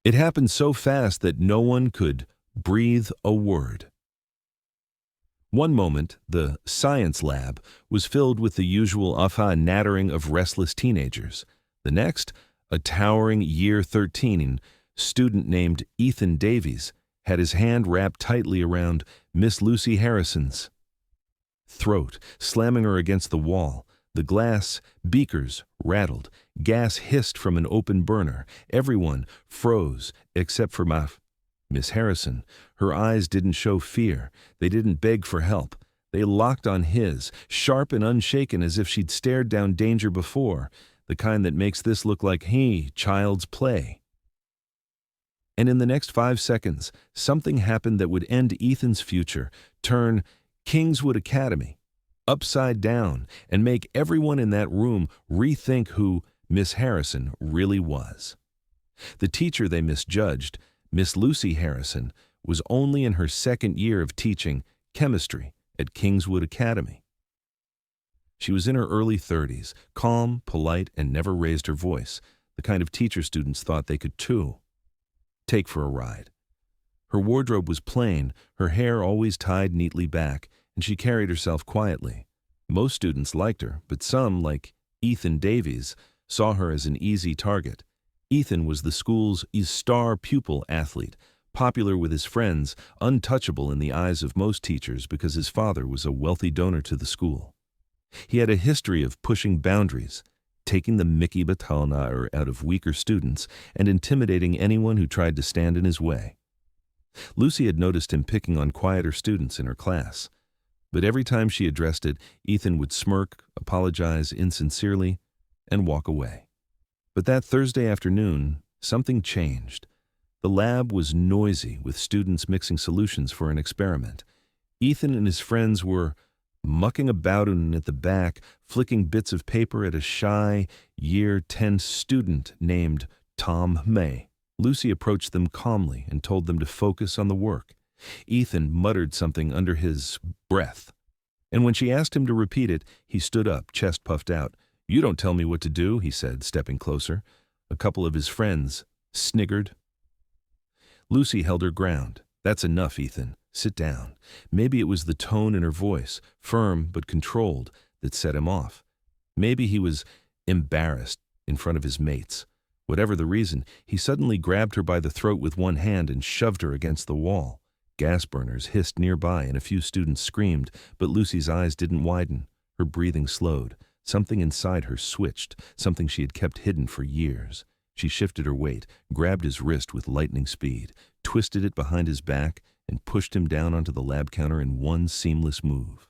It happened so fast that no one could breathe a word. One moment, the science lab was filled with the usual nattering of restless teenagers. The next, a towering Year 13 student named Ethan Davies had his hand wrapped tightly around Miss Lucy Harrison's throat, slamming her against the wall. The glass beakers rattled. Gas hissed from an open burner. Everyone froze except for Miss Harrison. Her eyes didn't show fear. They didn't beg for help. They locked on his, sharp and unshaken as if she'd stared down danger before, the kind that makes this look like, hey, child's play. And in the next 5 seconds, something happened that would end Ethan's future, turn Kingswood Academy upside down, and make everyone in that room rethink who Miss Harrison really was. The teacher they misjudged, Miss Lucy Harrison, was only in her second year of teaching chemistry at Kingswood Academy. She was in her early 30s, calm, polite, and never raised her voice, the kind of teacher students thought they could too take for a ride. Her wardrobe was plain, her hair always tied neatly back, and she carried herself quietly. Most students liked her, but some, like Ethan Davies, saw her as an easy target. Ethan was the school's star pupil athlete, popular with his friends, untouchable in the eyes of most teachers because his father was a wealthy donor to the school. He had a history of pushing boundaries, taking the Mickey baton out of weaker students and intimidating anyone who tried to stand in his way. Lucy had noticed him picking on quieter students in her class. But every time she addressed it, Ethan would smirk, apologize insincerely, and walk away. But that Thursday afternoon, something changed. The lab was noisy with students mixing solutions for an experiment. Ethan and his friends were mucking about in at the back, flicking bits of paper at a shy Year 10 student named Tom May. Lucy approached them calmly and told them to focus on the work. Ethan muttered something under his breath, and when she asked him to repeat it, he stood up, chest puffed out. "You don't tell me what to do," he said, stepping closer. A couple of his friends sniggered. Lucy held her ground. "That's enough, Ethan. Sit down." Maybe it was the tone in her voice, firm but controlled, that set him off. Maybe he was embarrassed in front of his mates. Whatever the reason, he suddenly grabbed her by the throat with one hand and shoved her against the wall. Gas burners hissed nearby and a few students screamed, but Lucy's eyes didn't widen. Her breathing slowed. Something inside her switched, something she had kept hidden for years. She shifted her weight, grabbed his wrist with lightning speed, twisted it behind his back, and pushed him down onto the lab counter in one seamless move.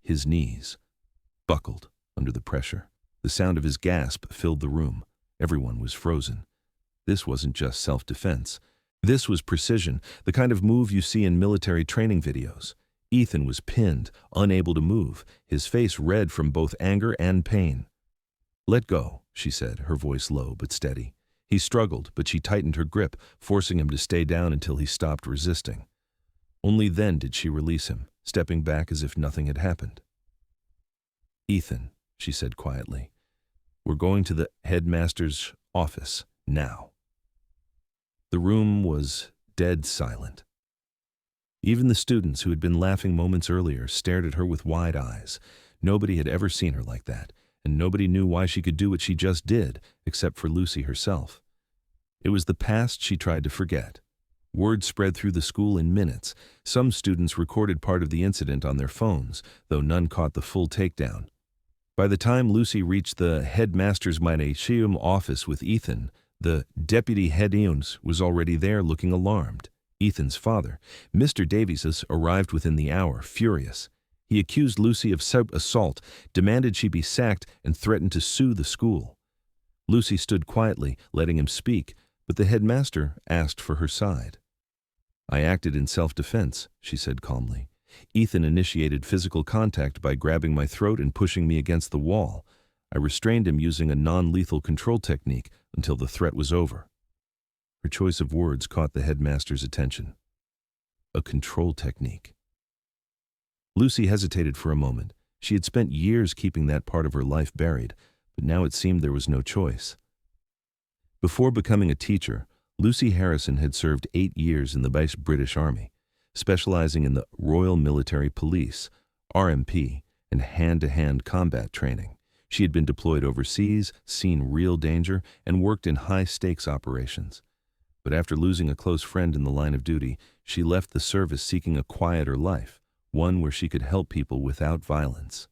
His knees buckled under the pressure. The sound of his gasp filled the room. Everyone was frozen. This wasn't just self-defense. This was precision, the kind of move you see in military training videos. Ethan was pinned, unable to move, his face red from both anger and pain. "Let go," she said, her voice low but steady. He struggled, but she tightened her grip, forcing him to stay down until he stopped resisting. Only then did she release him, stepping back as if nothing had happened. "Ethan," she said quietly, "we're going to the headmaster's office now." The room was dead silent. Even the students who had been laughing moments earlier stared at her with wide eyes. Nobody had ever seen her like that, and nobody knew why she could do what she just did, except for Lucy herself. It was the past she tried to forget. Word spread through the school in minutes. Some students recorded part of the incident on their phones, though none caught the full takedown. By the time Lucy reached the headmaster's gymnasium office with Ethan, the deputy head was already there looking alarmed. Ethan's father, Mr. Davies, arrived within the hour, furious. He accused Lucy of assault, demanded she be sacked, and threatened to sue the school. Lucy stood quietly, letting him speak, but the headmaster asked for her side. "I acted in self-defense," she said calmly. "Ethan initiated physical contact by grabbing my throat and pushing me against the wall. I restrained him using a non-lethal control technique until the threat was over." Her choice of words caught the headmaster's attention. A control technique. Lucy hesitated for a moment. She had spent years keeping that part of her life buried, but now it seemed there was no choice. Before becoming a teacher, Lucy Harrison had served 8 years in the British Army, specializing in the Royal Military Police, RMP, and hand-to-hand combat training. She had been deployed overseas, seen real danger, and worked in high-stakes operations. But after losing a close friend in the line of duty, she left the service seeking a quieter life, one where she could help people without violence.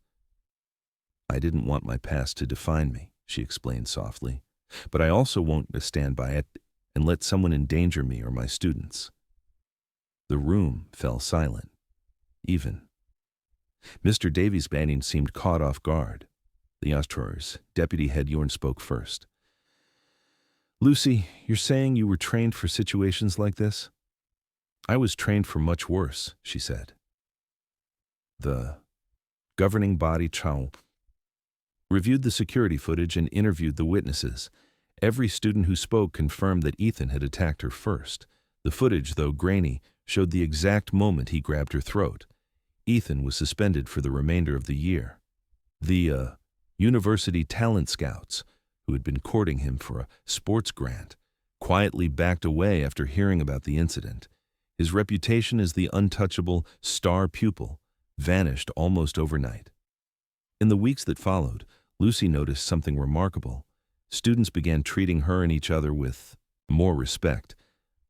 "I didn't want my past to define me," she explained softly, "but I also won't stand by it and let someone endanger me or my students." The room fell silent. Even Mr. Davies Banning seemed caught off guard. The Ostror's deputy head Yorn spoke first. "Lucy, you're saying you were trained for situations like this?" "I was trained for much worse," she said. The governing body reviewed the security footage and interviewed the witnesses. Every student who spoke confirmed that Ethan had attacked her first. The footage, though grainy, showed the exact moment he grabbed her throat. Ethan was suspended for the remainder of the year. The university talent scouts, who had been courting him for a sports grant, quietly backed away after hearing about the incident. His reputation as the untouchable star pupil vanished almost overnight. In the weeks that followed, Lucy noticed something remarkable. Students began treating her and each other with more respect.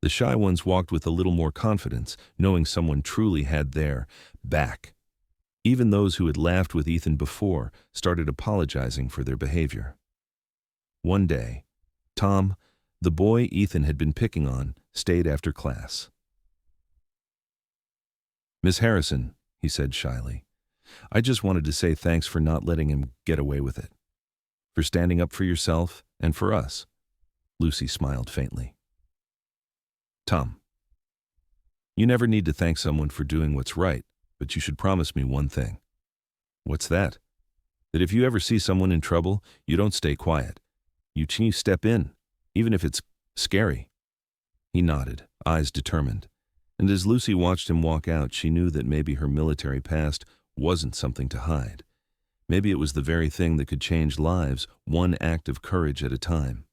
The shy ones walked with a little more confidence, knowing someone truly had their back. Even those who had laughed with Ethan before started apologizing for their behavior. One day, Tom, the boy Ethan had been picking on, stayed after class. "Miss Harrison," he said shyly, "I just wanted to say thanks for not letting him get away with it. For standing up for yourself and for us." Lucy smiled faintly. "Tom, you never need to thank someone for doing what's right, but you should promise me one thing." "What's that?" "That if you ever see someone in trouble, you don't stay quiet. You step in, even if it's scary." He nodded, eyes determined. And as Lucy watched him walk out, she knew that maybe her military past wasn't something to hide. Maybe it was the very thing that could change lives, one act of courage at a time.